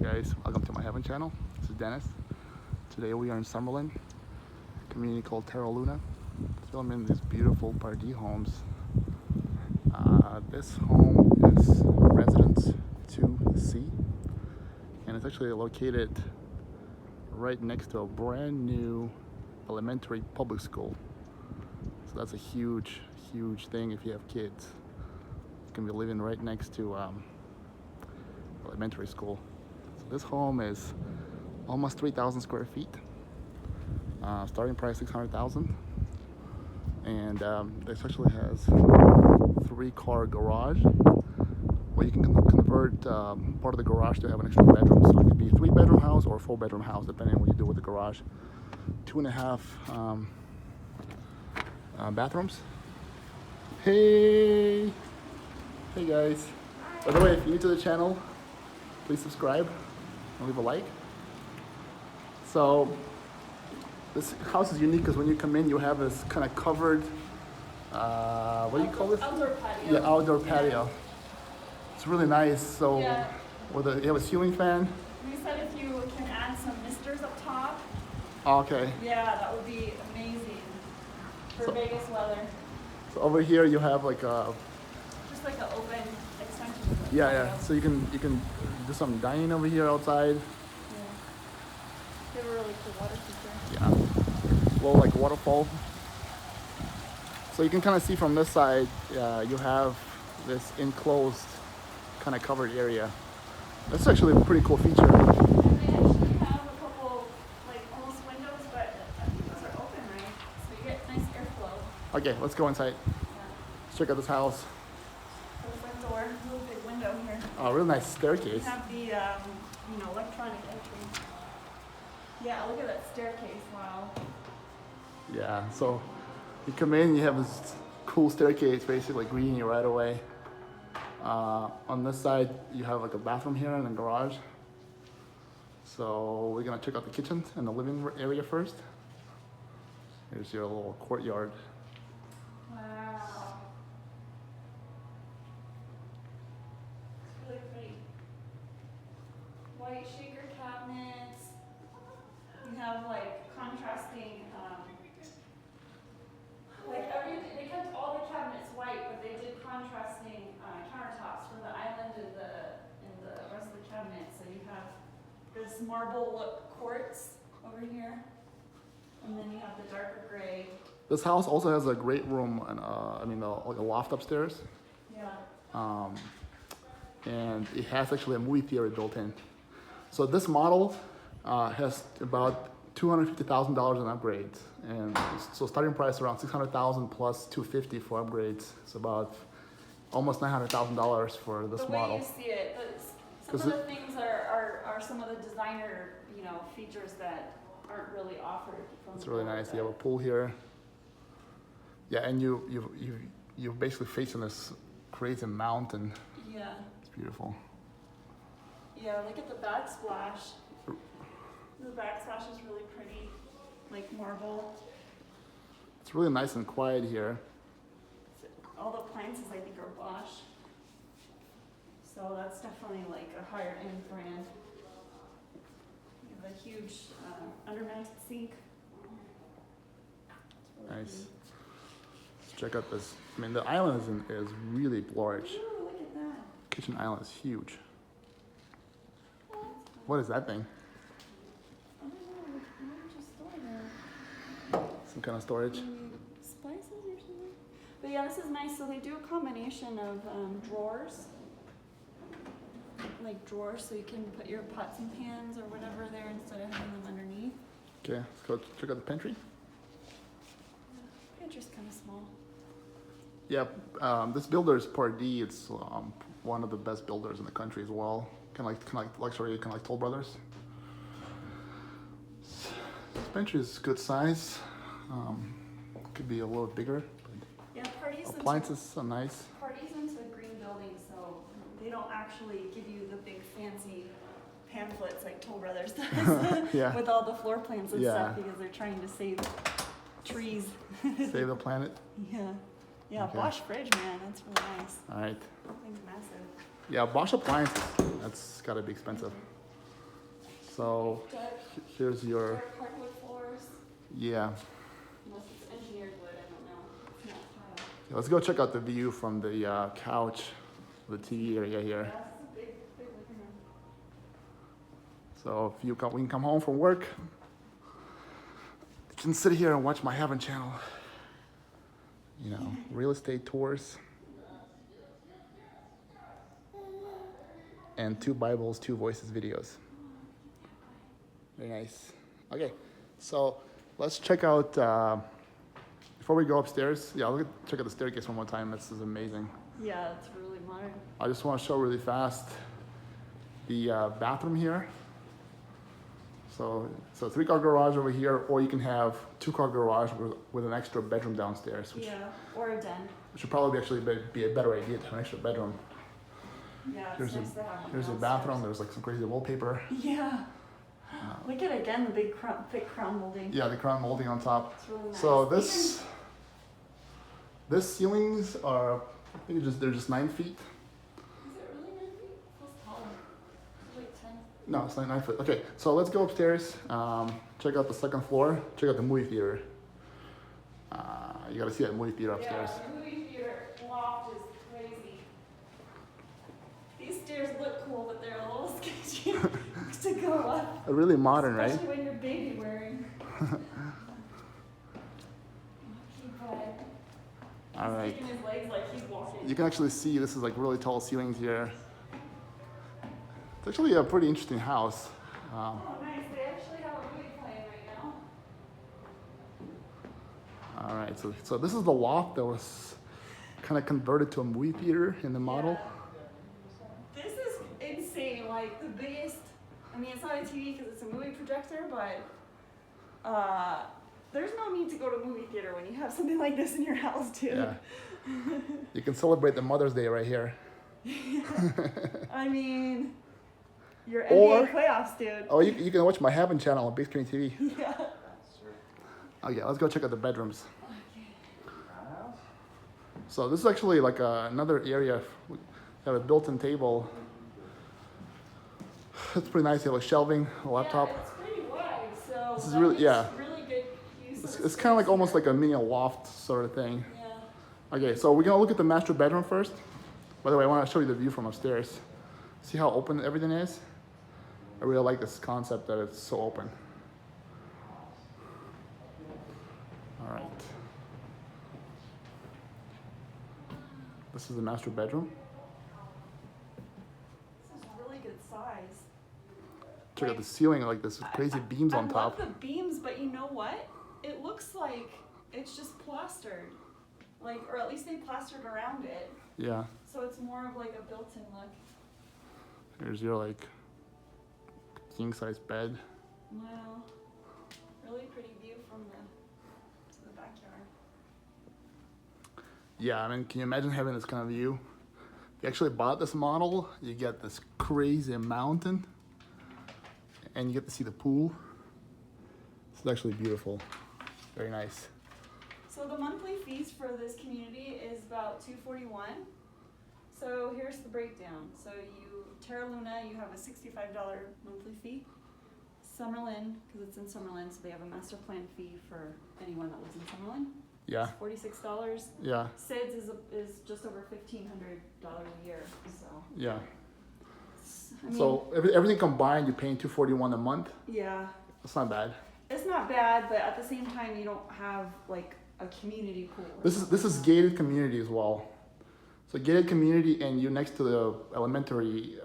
Guys, welcome to MyHeaven channel. This is Dennis. Today we are in Summerlin, a community called Terra Luna, filming these beautiful Pardee homes. This home is residence 2C, and it's actually located right next to a brand new elementary public school. So that's a huge thing if you have kids. You can be living right next to elementary school. So this home is almost 3,000 square feet. Starting price $600,000, and this actually has 3-car garage where you can convert part of the garage to have an extra bedroom. So it could be a 3-bedroom house or a 4-bedroom house, depending on what you do with the garage. 2.5 bathrooms. Hey guys. By the way, if you're new to the channel, please subscribe and leave a like. So this house is unique because when you come in, you have this kind of covered, what do you call this? Outdoor patio. Yeah, outdoor patio. It's really nice. So Yeah. you have a ceiling fan. We said if you can add some misters up top, Okay. yeah, that would be amazing for Vegas weather. So over here you have like a Just like an open extension of the yeah. patio. So you can do some dining over here outside. Yeah. They have a really cool water feature. Yeah. Little like waterfall. So you can kind of see from this side, you have this enclosed kind of covered area. That's actually a pretty cool feature. And they actually have a couple like almost windows, but I think those are open, right? So you get nice airflow. Okay, let's go inside. Yeah. Let's check out this house. So the front door, really big window here. Oh, real nice You staircase. have the electronic entry. Yeah, look at that staircase. Wow. Yeah, so you come in, you have this cool staircase basically greeting you right away. On this side, you have like a bathroom here and a garage. So we're gonna check out the kitchen and the living area first. Here's your little courtyard. Wow. It's really pretty. White shaker cabinets. You have like contrasting, they kept all the cabinets white, but they did contrasting countertops for the island and the rest of the cabinet. So you have this marble look quartz over here, and then you have the darker gray. This house also has a great room and like a loft upstairs. Yeah. And it has actually a movie theater built in. So this model has about $250,000 in upgrades, and so starting price around $600,000 plus $250,000 for upgrades. It's about almost $900,000 for this model. The way you see it, some of the things are some of the designer, features that aren't really offered. It's really nice. You have a pool here. Yeah, and you're basically facing this crazy mountain. Yeah. It's beautiful. Yeah, look at the backsplash. The backsplash is really pretty, like marble. It's really nice and quiet here. All the appliances I think are Bosch. So that's definitely like a higher end brand. You have a huge under-mounted sink. It's really Nice. neat. Let's check out this. I mean, the island is really large. Ooh, look at that. Kitchen island is huge. What is that thing? I don't know, what did you store there? Some kind of storage? Maybe spices or something? But yeah, this is nice. So they do a combination of drawers. Like drawers, so you can put your pots and pans or whatever there instead of having them underneath. Okay, let's go check out the pantry. Pantry's kind of small. Yeah, this builder is Pardee. It's one of the best builders in the country as well. Kind of like luxury, kind of like Toll Brothers. This pantry is good size. Could be a little bigger. Yeah, Pardee's Appliances are nice. Pardee's into green buildings, so they don't actually give you the big fancy pamphlets like Toll Brothers does. Yeah. With all the floor plans and Yeah. stuff because they're trying to save trees. Save the planet. Yeah. Yeah, Okay. Bosch fridge, man, that's really nice. All right. That thing's massive. Yeah, Bosch appliances. That's gotta be expensive. So here's your, Dark hardwood floors. yeah. Unless it's engineered wood, I don't know. It's not tile. Yeah, let's go check out the view from the couch, the TV area here. Yeah, this is a big, big living room. So if you come, we can come home from work, you can sit here and watch MyHeaven channel. You know, real estate tours. And 2 Bibles, 2 Voices videos. Very nice. Okay, so let's check out, before we go upstairs, yeah, check out the staircase one more time. This is amazing. Yeah, it's really modern. I just want to show really fast the bathroom here. So 3-car garage over here, or you can have 2-car garage with an extra bedroom downstairs, which, Yeah, or a den. which would probably actually be a better idea to have an extra bedroom. Yeah, it's Here's nice to have one Here's the downstairs. bathroom. There's like some crazy wallpaper. Yeah. Look at again the big thick crown molding. Yeah, the crown molding on top. It's really nice. So this ceilings are, I think they're just 9 feet. Is it really 9 feet? It feels taller. It's like 10. No, it's not 9 foot. Okay, so let's go upstairs. Check out the 2nd floor. Check out the movie theater. You gotta see that movie theater upstairs. Yeah, the movie theater loft is crazy. These stairs look cool, but they're a little sketchy to go up. Really modern, right? Especially when you're baby wearing. All right. Taking his legs like he's walking. You can actually see this is like really tall ceilings here. It's actually a pretty interesting house. Oh, nice. They actually have a movie playing right now. All right, so this is the loft that was kind of converted to a movie theater in the model. Yeah. This is insane. Like the biggest. I mean, it's not a TV because it's a movie projector, but there's no need to go to a movie theater when you have something like this in your house too. Yeah. You can celebrate the Mother's Day right here. I mean, your Or- NBA playoffs, dude. Oh, you can watch MyHeaven channel on big screen TV. Yeah. Okay, let's go check out the bedrooms. So this is actually like another area. We have a built-in table. It's pretty nice. You have a shelving, a laptop. Yeah, it's pretty wide, so This is that really- makes yeah. really good use It's, of it's kind of like space almost here. like a mini loft sort of thing. Yeah. Okay, so we're gonna look at the master bedroom first. By the way, I want to show you the view from upstairs. See how open everything is? I really like this concept that it's so open. All right. This is the master bedroom. This is really good size. Check out the ceiling, like this crazy beams on I top. love the beams, but you know what? It looks like it's just plastered. Like, or at least they plastered around it. Yeah, So it's more of like a built-in look. here's your like king size bed. Wow. Really pretty view from to the backyard. Yeah, I mean, can you imagine having this kind of view? If you actually bought this model, you get this crazy mountain and you get to see the pool. This is actually beautiful. Very nice. So the monthly fees for this community is about $241. So here's the breakdown. So Terra Luna, you have a $65 monthly fee. Summerlin, because it's in Summerlin, so they have a master plan fee for anyone that lives in Summerlin. Yeah, $46. yeah, SIDS is just over $1,500 a year. So yeah. I mean, So everything combined, you're paying $241 a month. yeah, That's not bad. it's not bad, but at the same time, you don't have like a community pool. This is gated community as well. So gated community, and you're next to the elementary,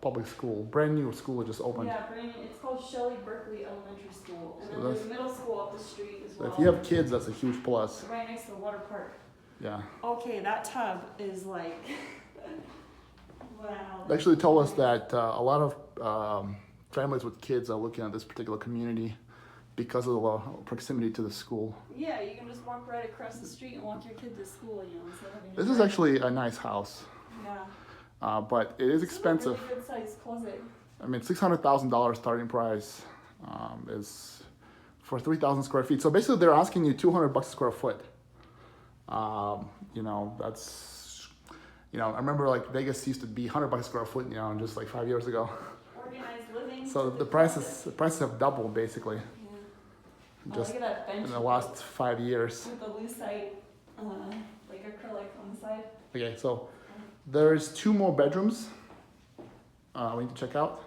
public school. Brand new school just opened. Yeah, it's called Shelley Berkley Elementary School, and So then there's a middle school up the street as So well. if you have kids, that's a huge plus. Right next to the water park. Yeah. Okay, that tub is like, wow. They actually told us that a lot of families with kids are looking at this particular community because of the proximity to the school. Yeah, you can just walk right across the street and walk your kid to school, instead of having to This is drive. actually a nice house, Yeah. but it is expensive. It's a really good sized closet. I mean, $600,000 starting price is for 3,000 square feet. So basically, they're asking you $200 a square foot. That's, I remember like Vegas used to be $100 a square foot, just like 5 years ago. Organized living. Thanks So to the prices have doubled basically Yeah. just Look at that bench in the last 5 years. with the lucite, like acrylic on the side. Okay, so there's 2 more bedrooms we need to check out.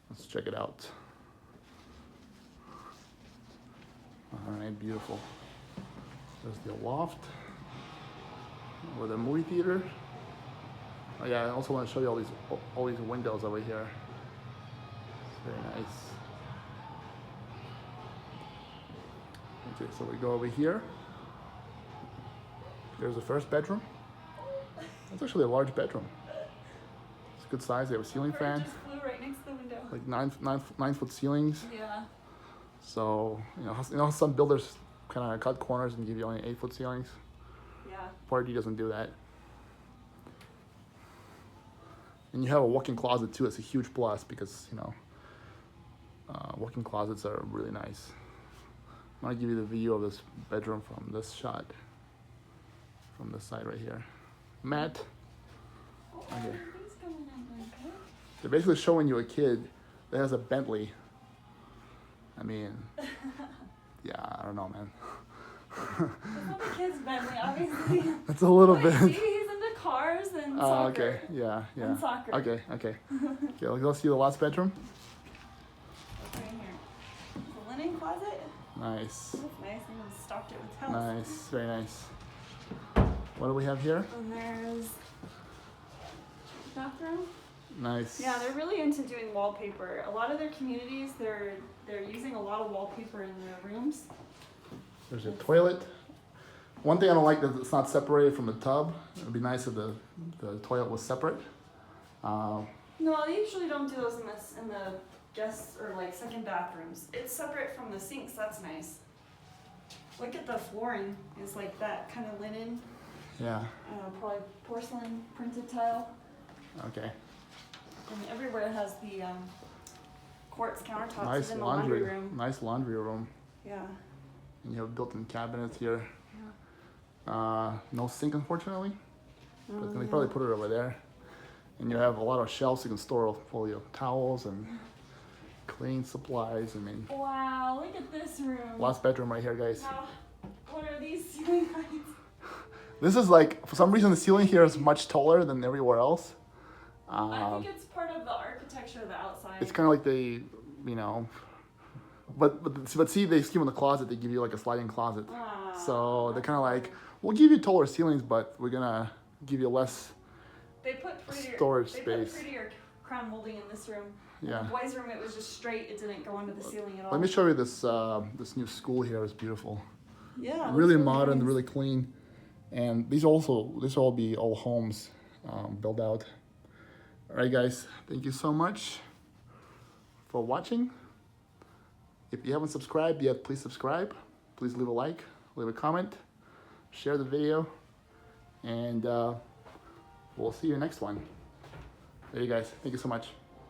Let's check it out. All right, beautiful. There's the loft with a movie theater. Oh yeah, I also want to show you all these windows over here. It's very nice. Okay, so we go over here. There's the first bedroom. That's actually a large bedroom. It's a good size. They have a ceiling Bird fan, just flew right next to the window. like 9 foot ceilings. Yeah. So you know some builders kind of cut corners and give you only 8 foot ceilings. Yeah. Pardee doesn't do that. And you have a walk-in closet too. It's a huge plus because walk-in closets are really nice. I'm gonna give you the view of this bedroom from this shot, from this side right here. Matt. Oh, Okay. everything's going on like that. They're basically showing you a kid that has a Bentley. I mean, yeah, I don't know, man. It's not the kid's Bentley, obviously. It's a little Wait, bit. See, he's into cars and Oh, soccer. okay. Yeah, yeah. And soccer. Okay. Okay, let's see the last bedroom. Right here. The linen closet. Nice. That's nice. They even stocked it with towels. Nice. Very nice. What do we have here? And there's bathroom. Nice. Yeah, they're really into doing wallpaper. A lot of their communities, they're using a lot of wallpaper in their rooms. There's a toilet. One thing I don't like is it's not separated from the tub. It would be nice if the toilet was separate. No, they usually don't do those in the guest or like second bathrooms. It's separate from the sinks. That's nice. Look at the flooring. It's like that kind of linen. Yeah. Probably porcelain printed tile. Okay. And everywhere it has the quartz countertops. Nice Even laundry. the laundry room. Nice laundry room. Yeah. And you have built-in cabinets here. Yeah. No sink, unfortunately. But they yeah. probably put it over there. And you have a lot of shelves you can store full of towels and cleaning supplies. I mean, Wow, look at this room. last bedroom right here, guys. Now, what are these ceiling heights? This is like, for some reason, the ceiling here is much taller than everywhere else. I think it's part of the architecture of the outside. It's kind of like they, but see, they scheme in the closet. They give you like a sliding closet. So they're kind of like, we'll give you taller ceilings, but we're gonna give you less. They put prettier storage They space. put prettier crown molding in this room. Yeah. In the boys' room, it was just straight. It didn't go into the ceiling at all. Let me show you this this new school here. It's beautiful. Yeah. it Really looks modern, nice. really clean, and these will all be all homes built out. All right, guys. Thank you so much for watching. If you haven't subscribed yet, please subscribe. Please leave a like, leave a comment, share the video, and we'll see you next one. There you guys. Thank you so much.